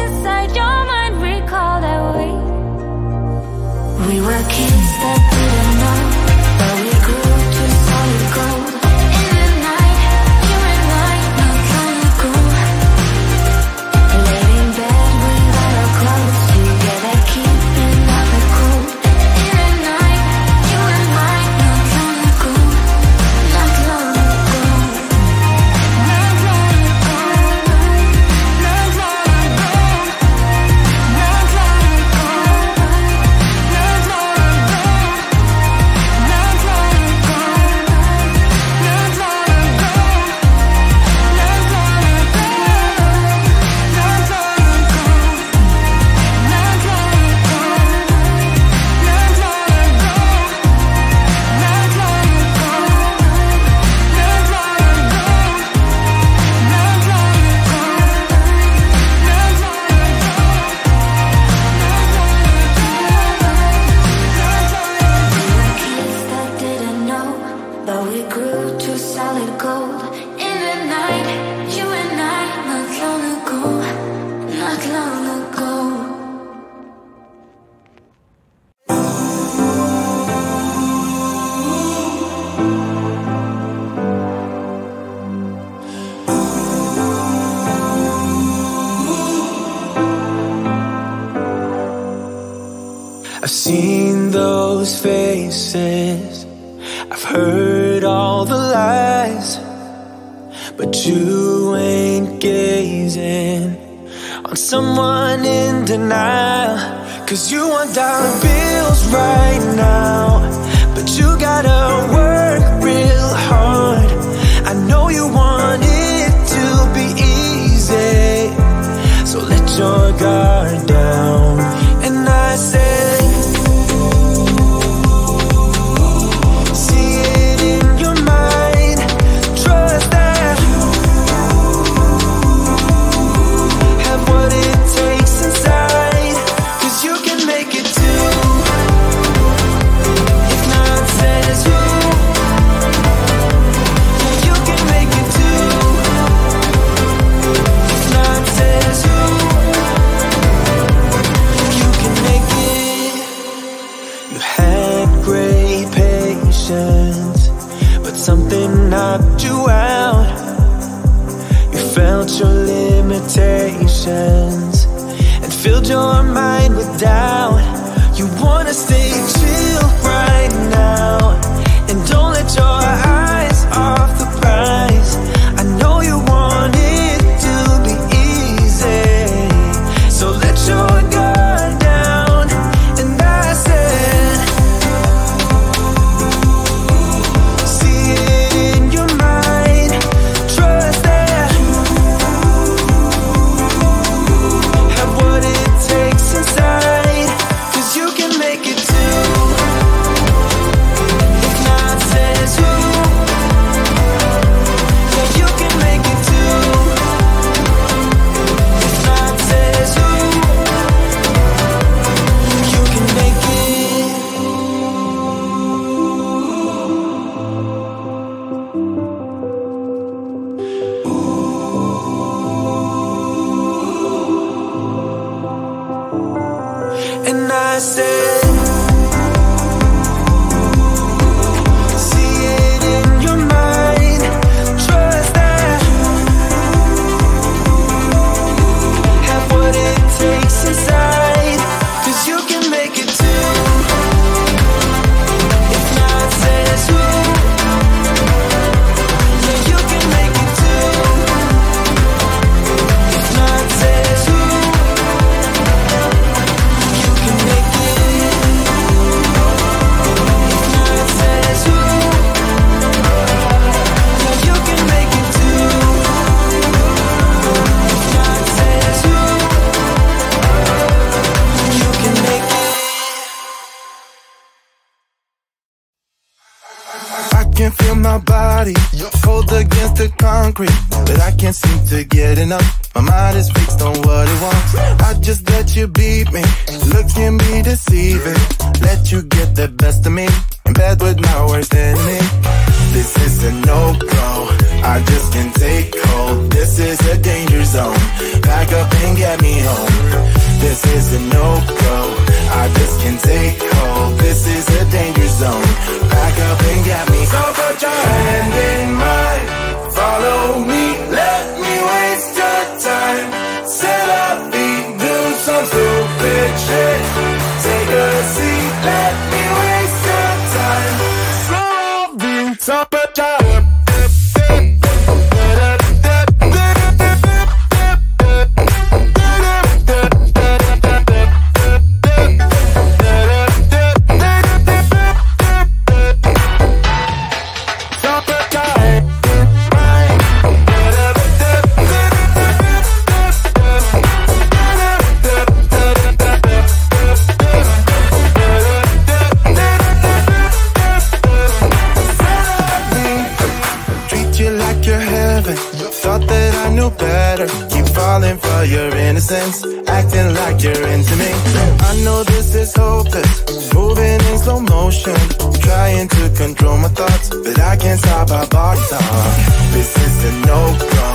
inside your mind recall that we were kids that didn't know, but we grew to solid gold. In the night, you and I, not long ago, lay in bed without our clothes, together keeping out the cold. In the night, you and I, not long ago, not long ago, not long ago, not long ago, not long ago, not long ago, not long ago, not long ago, not long ago, not long ago, not long ago, not long ago, not long ago, not long kids that didn't know, but we grew to solid gold. In the night, you and I, not long ago, not long ago. I've seen those faces, I've heard all the lies, but you ain't gazing on someone in denial. Cause you want dollar bills right now, but you gotta work real hard. I know you want it to be easy, so let your guard down. And I said, see it in your mind, trust that have what it takes inside, cause you can make it too. If not says who, yeah, you can make it too. If not says who, you can make it. You had great patience, but something knocked you out. You felt your limitations and filled your mind with doubt. You wanna stay chill right now, and don't let your eyes off the prize. I know you want it to be easy, so let your guard down. And I said, see it in your mind, trust that have what it takes inside, cause you can make it too. If not says who, yeah, you can make it too. If not says who, you can make it. And I said, see it in your mind, trust that have what it takes inside, cause you can make it too. If not says who, yeah, you can make it too. If not says who, you can make it. If not says who, yeah, you can make it too. If not says who, you can make it. I can feel my body cold against the concrete, but I can't seem to get enough. My mind is fixed on what it wants. I just let you beat me, look can be deceiving. Let you get the best of me, in bed with my worst enemy. This is a no-go, I just can't take hold. This is a danger zone, pack up and get me home. This is a no-go, I just can't take hold. This is a danger zone, pack up and get me home. So put your hand in mine, follow me, let me waste your time. Set up feet, do some stupid shit. Take a seat, let me waste your time. Slow beats up a time. Acting like you're into me. I know this is hopeless, moving in slow motion, trying to control my thoughts, but I can't stop our body talk. This is a no-go,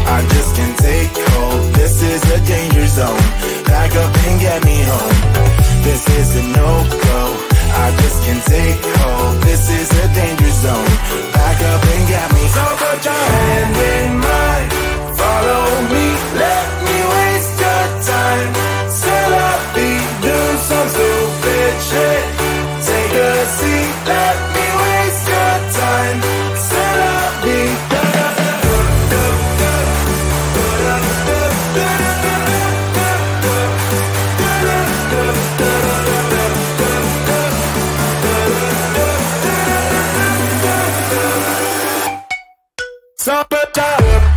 I just can't take hold. This is a danger zone, back up and get me home. This is a no-go, I just can't take hold. This is a danger zone, back up and get me home. So put your hand in mine, follow me, let me waste your time. Set up beat, do some stupid shit. Take a seat, let me waste your time. Set up beat. Summertime.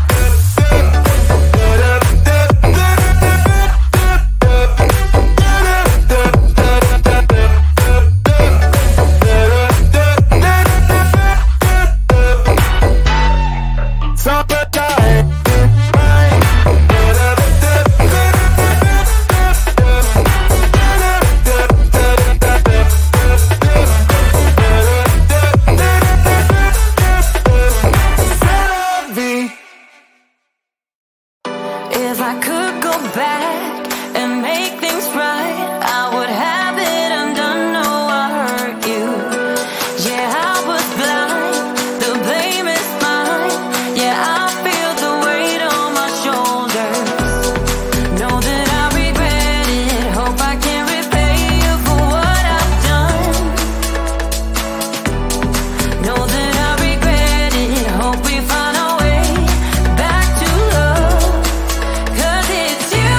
Cause it's you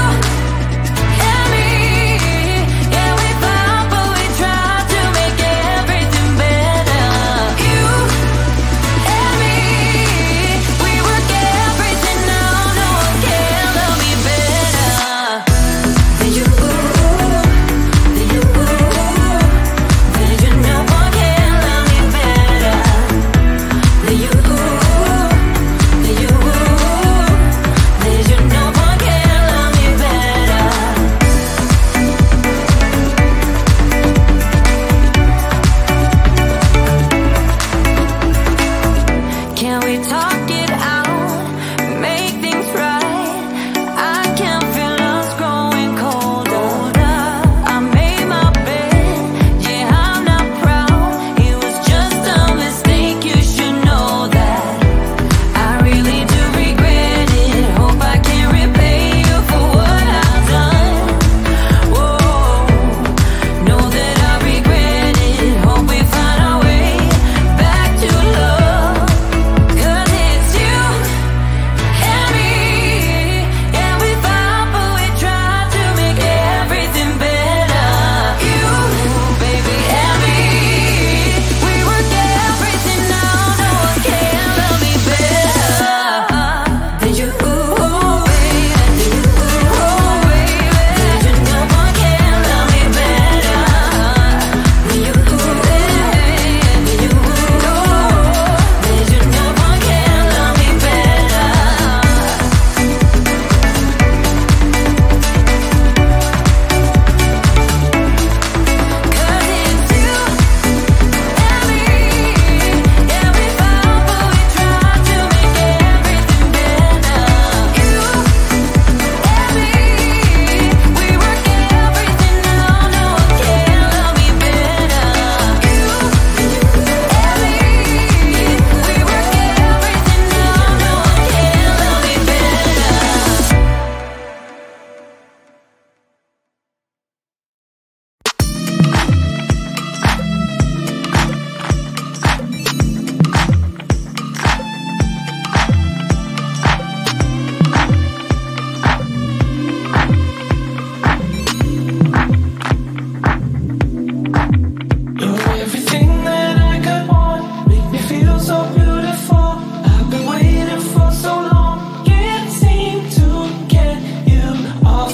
and me.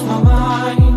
my mind.